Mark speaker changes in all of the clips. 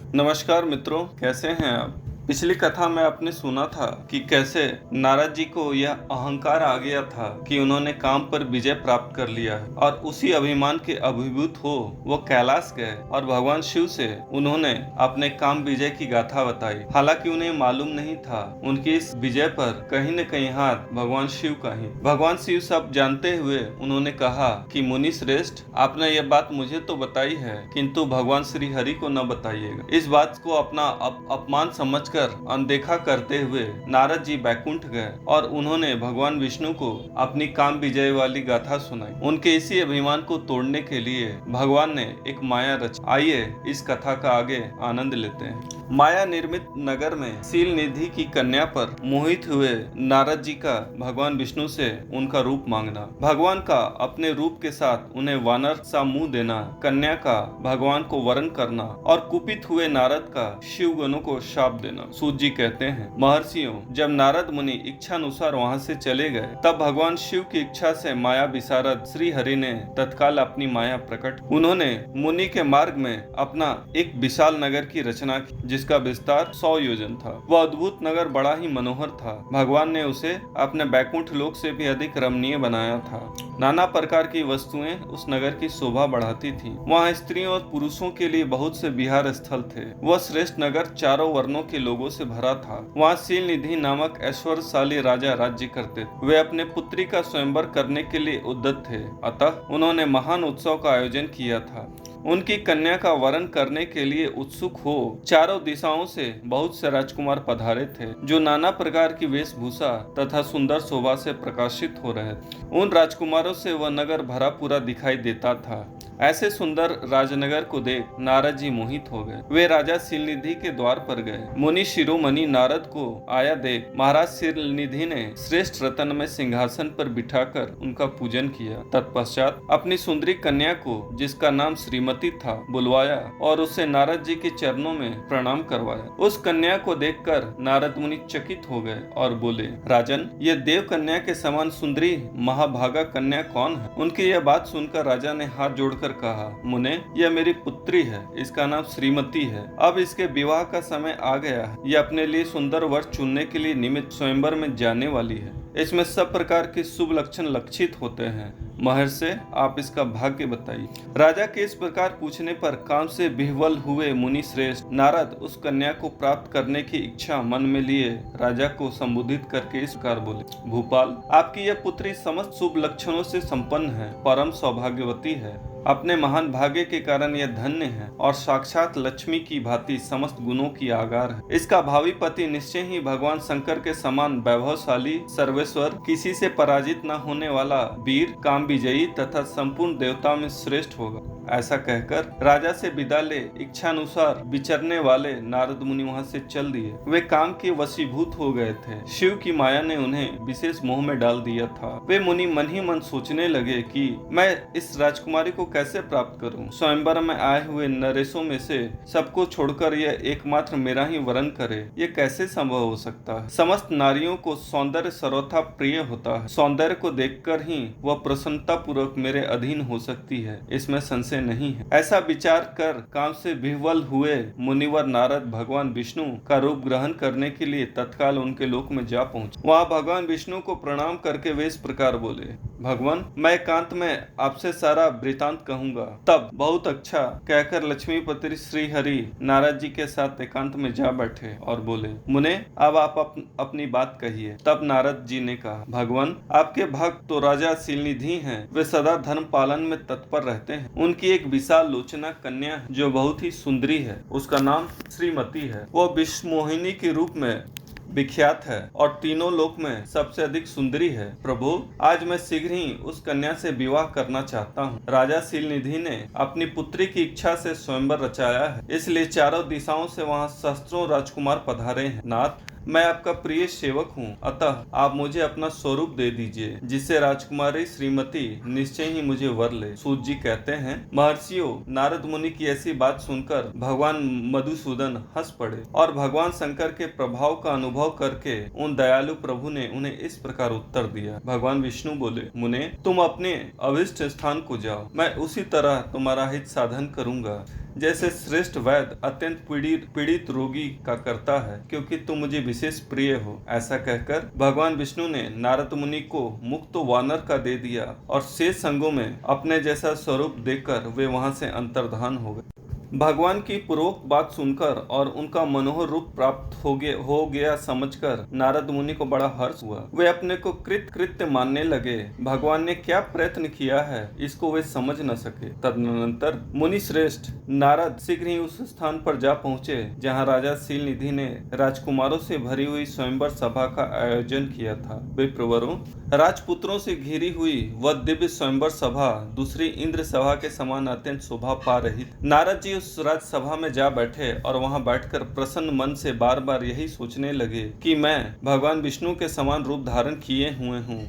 Speaker 1: नमस्कार मित्रों, कैसे हैं आप। पिछली कथा में आपने सुना था कि कैसे नारद जी को यह अहंकार आ गया था कि उन्होंने काम पर विजय प्राप्त कर लिया है और उसी अभिमान के अभिभूत हो वो कैलाश गए और भगवान शिव से उन्होंने अपने काम विजय की गाथा बताई। हालांकि उन्हें मालूम नहीं था उनकी इस विजय पर कहीं न कहीं हाथ भगवान शिव का ही। भगवान शिव सब जानते हुए उन्होंने कहा कि मुनि श्रेष्ठ, आपने यह बात मुझे तो बताई है किंतु भगवान श्री हरि को न बताइएगा। इस बात को अपना अपमान समझकर अनदेखा करते हुए नारद जी बैकुंठ गए और उन्होंने भगवान विष्णु को अपनी काम विजय वाली गाथा सुनाई। उनके इसी अभिमान को तोड़ने के लिए भगवान ने एक माया रची। आइए इस कथा का आगे आनंद लेते हैं। माया निर्मित नगर में सील निधि की कन्या पर मोहित हुए नारद जी का भगवान विष्णु से उनका रूप मांगना, भगवान का अपने रूप के साथ उन्हें वानर सा मुंह देना, कन्या का भगवान को वरण करना और कुपित हुए नारद का शिव गणों को शाप देना। सूत जी कहते हैं, महर्षियों, जब नारद मुनि इच्छा अनुसार वहां से चले गए तब भगवान शिव की इच्छा से माया विशारद श्री हरि ने तत्काल अपनी माया प्रकट। उन्होंने मुनि के मार्ग में अपना एक विशाल नगर की रचना की जिसका विस्तार 100 योजन था। वह अद्भुत नगर बड़ा ही मनोहर था। भगवान ने उसे अपने बैकुंठ लोक से भी अधिक रमणीय बनाया था। नाना प्रकार की वस्तुएं उस नगर की शोभा बढ़ाती थीं। वहाँ स्त्रियों और पुरुषों के लिए बहुत से विहार स्थल थे। वह श्रेष्ठ नगर चारों वर्णों के लोगों से भरा था। वहाँ सील निधि नामक ऐश्वर्यशाली राजा राज्य करते थे। वे अपने पुत्री का स्वयंवर करने के लिए उद्यत थे, अतः उन्होंने महान उत्सव का आयोजन किया था। उनकी कन्या का वरण करने के लिए उत्सुक हो चारों दिशाओं से बहुत से राजकुमार पधारे थे, जो नाना प्रकार की वेशभूषा तथा सुंदर शोभा से प्रकाशित हो रहे थे। उन राजकुमारों से वह नगर भरा पूरा दिखाई देता था। ऐसे सुंदर राजनगर को देख नारद जी मोहित हो गए। वे राजा सीलनिधि के द्वार पर गए। मुनि शिरोमणि नारद को आया देख महाराज सीलनिधि ने श्रेष्ठ रतन में सिंहासन पर बिठाकर उनका पूजन किया। तत्पश्चात अपनी सुंदरी कन्या को, जिसका नाम श्रीमती था, बुलवाया और उसे नारद जी के चरणों में प्रणाम करवाया। उस कन्या को देखकर नारद मुनि चकित हो गए और बोले, राजन, यह देव कन्या के समान सुंदरी महाभागा कन्या कौन है। उनकी यह बात सुनकर राजा ने हाथ जोड़कर कहा, मुने, यह मेरी पुत्री है। इसका नाम श्रीमती है। अब इसके विवाह का समय आ गया है। यह अपने लिए सुंदर वर चुनने के लिए निमित्त स्वयंवर में जाने वाली है। इसमें सब प्रकार के शुभ लक्षण लक्षित होते हैं। महर्षि, आप इसका भाग्य बताइए। राजा के इस प्रकार पूछने पर काम से विह्वल हुए मुनि श्रेष्ठ नारद उस कन्या को प्राप्त करने की इच्छा मन में लिए राजा को संबोधित करके इस प्रकार बोले, भूपाल, आपकी यह पुत्री समस्त शुभ लक्षणों से संपन्न है, परम सौभाग्यवती है। अपने महान भाग्य के कारण यह धन्य है और साक्षात लक्ष्मी की भांति समस्त गुणों की आगार है। इसका भावी पति निश्चय ही भगवान शंकर के समान वैभवशाली, सर्वेश्वर, किसी से पराजित न होने वाला, वीर, काम विजयी तथा संपूर्ण देवताओं में श्रेष्ठ होगा। ऐसा कहकर राजा से विदा ले इच्छानुसार विचरने वाले नारद मुनि वहां से चल दिए। वे काम के वशीभूत हो गए थे। शिव की माया ने उन्हें विशेष मोह में डाल दिया था। वे मुनि मन ही मन सोचने लगे कि मैं इस राजकुमारी को कैसे प्राप्त करूं। स्वयंवर में आए हुए नरेशों में से सबको छोड़कर यह एकमात्र मेरा ही वरण करे, ये कैसे संभव हो सकता है। समस्त नारियों को सौंदर्य सर्वथा प्रिय होता है। सौंदर्य को देखकर ही वह प्रसन्नता पूर्वक मेरे अधीन हो सकती है, इसमें संशय नहीं है। ऐसा विचार कर काम से विह्वल हुए मुनिवर नारद भगवान विष्णु का रूप ग्रहण करने के लिए तत्काल उनके लोक में जा पहुंचे। वहां भगवान विष्णु को प्रणाम करके वे इस प्रकार बोले, भगवान, मैं एकांत में आपसे सारा वृतांत कहूंगा। तब बहुत अच्छा कहकर लक्ष्मीपति श्री हरि नारद जी के साथ एकांत में जा बैठे और बोले, मुने, अब आप अपनी बात कहिए। तब नारद जी ने कहा, भगवान, आपके भक्त तो राजा सीलनिधि हैं। वे सदा धर्म पालन में तत्पर रहते हैं। उनकी एक विशाल लोचना कन्या है जो बहुत ही सुंदरी है। उसका नाम श्रीमती है। वह विश्व मोहिनी के रूप में विख्यात है और तीनों लोक में सबसे अधिक सुंदरी है। प्रभु, आज मैं शीघ्र ही उस कन्या से विवाह करना चाहता हूँ। राजा सीलनिधि ने अपनी पुत्री की इच्छा से स्वयंवर रचाया है, इसलिए चारों दिशाओं से वहाँ सहस्त्रों राजकुमार पधारे हैं। नाथ, मैं आपका प्रिय सेवक हूँ, अतः आप मुझे अपना स्वरूप दे दीजिए, जिससे राजकुमारी श्रीमती निश्चय ही मुझे वर ले। सूत जी कहते हैं, महर्षियों, नारद मुनि की ऐसी बात सुनकर भगवान मधुसूदन हंस पड़े और भगवान शंकर के प्रभाव का अनुभव करके उन दयालु प्रभु ने उन्हें इस प्रकार उत्तर दिया। भगवान विष्णु बोले, मुने, तुम अपने अभिष्ट स्थान को जाओ, मैं उसी तरह तुम्हारा हित साधन करूंगा। जैसे श्रेष्ठ वैद्य अत्यंत पीड़ित रोगी का करता है, क्योंकि तुम मुझे विशेष प्रिय हो। ऐसा कहकर भगवान विष्णु ने नारद मुनि को मुख तो वानर का दे दिया और शेष संगों में अपने जैसा स्वरूप देकर वे वहां से अंतर्धान हो गए। भगवान की पूर्वोक्त बात सुनकर और उनका मनोहर रूप प्राप्त हो गया समझकर नारद मुनि को बड़ा हर्ष हुआ। वे अपने को कृत्य मानने लगे। भगवान ने क्या प्रयत्न किया है इसको वे समझ न सके। तदनंतर मुनि श्रेष्ठ नारद शीघ्र ही उस स्थान पर जा पहुँचे जहाँ राजा शीलनिधि ने राजकुमारों से भरी हुई स्वयंवर सभा का आयोजन किया था। विप्रवरों, राजपुत्रों से घिरी हुई वह दिव्य स्वयंवर सभा दूसरी इंद्र सभा के समान अत्यंत शोभा पा रही थी। नारद जी उस राजसभा में जा बैठे और वहां बैठकर प्रसन्न मन से बार बार यही सोचने लगे कि मैं भगवान विष्णु के समान रूप धारण किए हुए हूँ,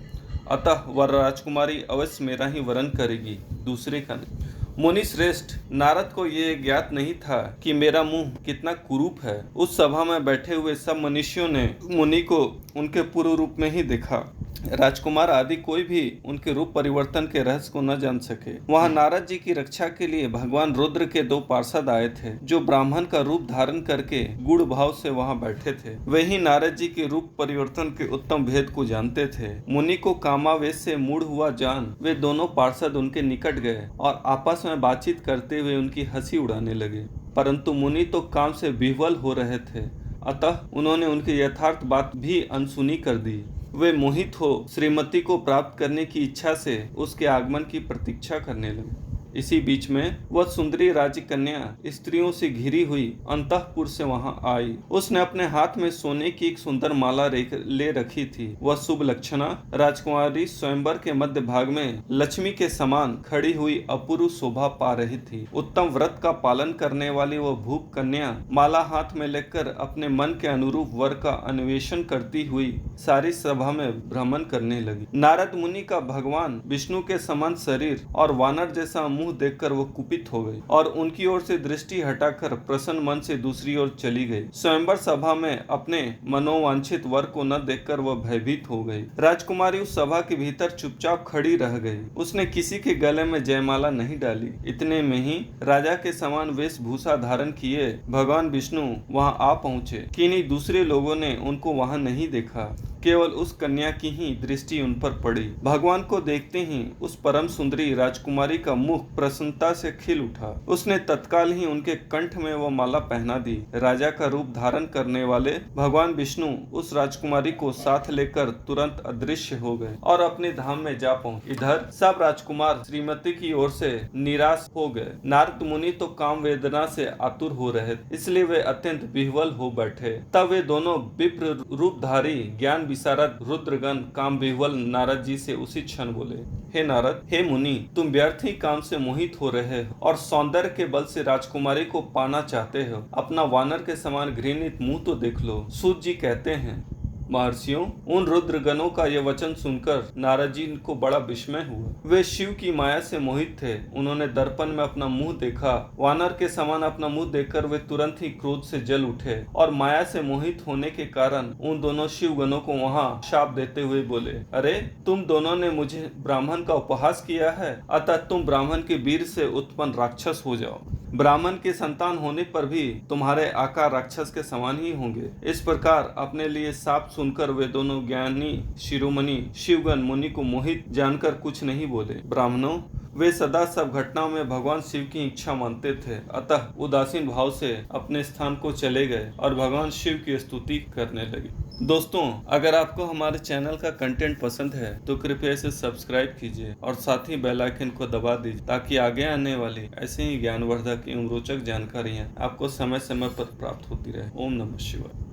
Speaker 1: अतः वह राजकुमारी अवश्य मेरा ही वरण करेगी, दूसरे का नहीं। मुनि श्रेष्ठ, नारद को ये ज्ञात नहीं था कि मेरा मुंह कितना कुरूप है। उस सभा में बैठे हुए सब मनुष्यों ने मुनि को उनके पूर्व रूप में ही देखा। राजकुमार आदि कोई भी उनके रूप परिवर्तन के रहस्य को न जान सके। वहां नारद जी की रक्षा के लिए भगवान रुद्र के 2 पार्षद आए थे, जो ब्राह्मण का रूप धारण करके गुड़ भाव से वहां बैठे थे। वही नारद जी के रूप परिवर्तन के उत्तम भेद को जानते थे। मुनि को कामावेश से मूढ़ हुआ जान वे दोनों पार्षद उनके निकट गए और आपस में बातचीत करते हुए उनकी हंसी उड़ाने लगे। परंतु मुनि तो काम से विह्वल हो रहे थे, अतः उन्होंने उनकी यथार्थ बात भी अनसुनी कर दी। वे मोहित हो श्रीमती को प्राप्त करने की इच्छा से उसके आगमन की प्रतीक्षा करने लगे। इसी बीच में वह सुंदरी राजकन्या स्त्रियों से घिरी हुई अंतःपुर से वहां आई। उसने अपने हाथ में सोने की एक सुंदर माला ले रखी थी। वह शुभ लक्षणा राजकुमारी स्वयंवर के मध्य भाग में लक्ष्मी के समान खड़ी हुई अपूर्व शोभा पा रही थी। उत्तम व्रत का पालन करने वाली वह भूप कन्या माला हाथ में लेकर अपने मन के अनुरूप वर का अन्वेषण करती हुई सारी सभा में भ्रमण करने लगी। नारद मुनि का भगवान विष्णु के समान शरीर और वानर जैसा मुंह देखकर वो कुपित हो गई और उनकी ओर से दृष्टि हटाकर प्रसन्न मन से दूसरी ओर चली गई। स्वयंवर सभा में अपने मनोवांछित वर को न देखकर वह भयभीत हो गई। राजकुमारी उस सभा के भीतर चुपचाप खड़ी रह गई। उसने किसी के गले में जयमाला नहीं डाली। इतने में ही राजा के समान वेशभूषा धारण किए भगवान विष्णु वहां आ पहुंचे। किन्हीं दूसरे लोगों ने उनको वहां नहीं देखा, केवल उस कन्या की ही दृष्टि उन पर पड़ी। भगवान को देखते ही उस परम सुंदरी राजकुमारी का मुख प्रसन्नता से खिल उठा। उसने तत्काल ही उनके कंठ में वह माला पहना दी। राजा का रूप धारण करने वाले भगवान विष्णु उस राजकुमारी को साथ लेकर तुरंत अदृश्य हो गए और अपने धाम में जा पहुंचे। इधर सब राजकुमार श्रीमती की ओर से निराश हो गए। नारद मुनि तो काम वेदना से आतुर हो रहे, इसलिए वे अत्यंत विह्वल हो बैठे। तब वे दोनों विप्र रूपधारी ज्ञान विशारद रुद्रगण काम विह्वल नारद जी से उसी क्षण बोले, हे नारद, हे मुनि, तुम व्यर्थ ही काम से मोहित हो रहे हो और सौंदर्य के बल से राजकुमारी को पाना चाहते हो। अपना वानर के समान घृणित मुंह तो देख लो। सूत जी कहते हैं, महर्षियों, उन रुद्रगणों का यह वचन सुनकर नारद जी को बड़ा विस्मय हुआ। वे शिव की माया से मोहित थे। उन्होंने दर्पण में अपना मुंह देखा। वानर के समान अपना मुंह देखकर वे तुरंत ही क्रोध से जल उठे और माया से मोहित होने के कारण उन दोनों शिव गणों को वहां शाप देते हुए बोले, अरे तुम दोनों ने मुझे ब्राह्मण का उपहास किया है, अतः तुम ब्राह्मण के वीर से उत्पन्न राक्षस हो जाओ। ब्राह्मण के संतान होने पर भी तुम्हारे आकार राक्षस के समान ही होंगे। इस प्रकार अपने लिए साप सुनकर वे दोनों ज्ञानी शिरोमणि शिवगण मुनि को मोहित जानकर कुछ नहीं बोले। ब्राह्मणों, वे सदा सब घटनाओं में भगवान शिव की इच्छा मानते थे, अतः उदासीन भाव से अपने स्थान को चले गए और भगवान शिव की स्तुति करने लगे। दोस्तों, अगर आपको हमारे चैनल का कंटेंट पसंद है तो कृपया इसे सब्सक्राइब कीजिए और साथ ही बेल आइकन को दबा दीजिए, ताकि आगे आने वाली ऐसे ही ज्ञानवर्धक एवं रोचक जानकारियाँ आपको समय समय पर प्राप्त होती रहे। ओम नमः शिवाय।